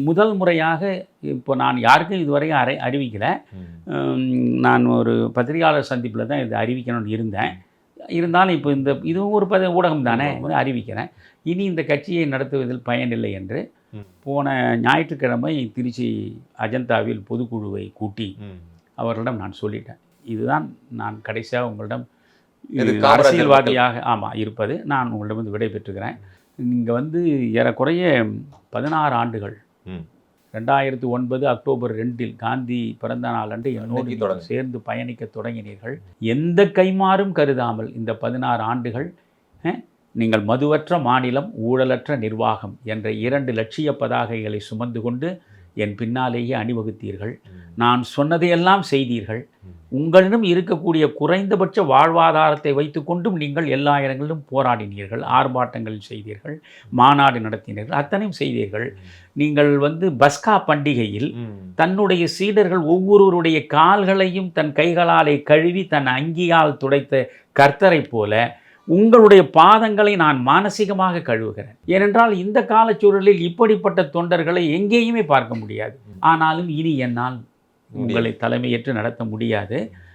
முதல் முறையாக இப்போ நான் யாருக்கும் இதுவரை அறிவிக்கலை. நான் ஒரு பத்திரிகையாளர் சந்திப்பில் தான் இது அறிவிக்கணும்னு இருந்தேன். இருந்தாலும் இப்போ இதுவும் ஒரு ஊடகம் தானே, அறிவிக்கிறேன். இனி இந்த கட்சியை நடத்துவதில் பயனில்லை என்று போன ஞாயிற்றுக்கிழமை திருச்சி அஜந்தாவில் பொதுக்குழுவை கூட்டி அவர்களிடம் நான் சொல்லிட்டேன். இதுதான் நான் கடைசியாக உங்களிடம் அரசியல்வாதியாக இருப்பது. நான் உங்களிடம் விடை பெற்றுக்கிறேன். இங்கே ஏறக்குறைய 16 ஆண்டுகள் 2009 அக்டோபர் 2 காந்தி பிறந்த நாள் அன்று என்னோடு சேர்ந்து பயணிக்க தொடங்கினீர்கள். எந்த கைமாறும் கருதாமல் இந்த 16 ஆண்டுகள் நீங்கள் மதுவற்ற மாநிலம், ஊழலற்ற நிர்வாகம் என்ற 2 லட்சிய பதாகைகளை சுமந்து கொண்டு என் பின்னாலேயே அணிவகுத்தீர்கள். நான் சொன்னதையெல்லாம் செய்தீர்கள். உங்களிடம் இருக்கக்கூடிய குறைந்தபட்ச வாழ்வாதாரத்தை வைத்துக்கொண்டும் நீங்கள் எல்லா இடங்களிலும் போராடினீர்கள், ஆர்ப்பாட்டங்கள் செய்தீர்கள், மாநாடு நடத்தினீர்கள், அத்தனையும் செய்தீர்கள். நீங்கள் பஸ்கா பண்டிகையில் தன்னுடைய சீடர்கள் ஒவ்வொருவருடைய கால்களையும் தன் கைகளாலே கழுவி தன் அங்கியால் துடைத்த கர்த்தரை போல உங்களுடைய பாதங்களை நான் மானசீகமாக கழுவுகிறேன். ஏனென்றால் இந்த காலச்சூழலில் இப்படிப்பட்ட தொண்டர்களை எங்கேயுமே பார்க்க முடியாது. ஆனாலும் இனி என்னால் உங்களை தலைமையேற்று நடத்த முடியாது.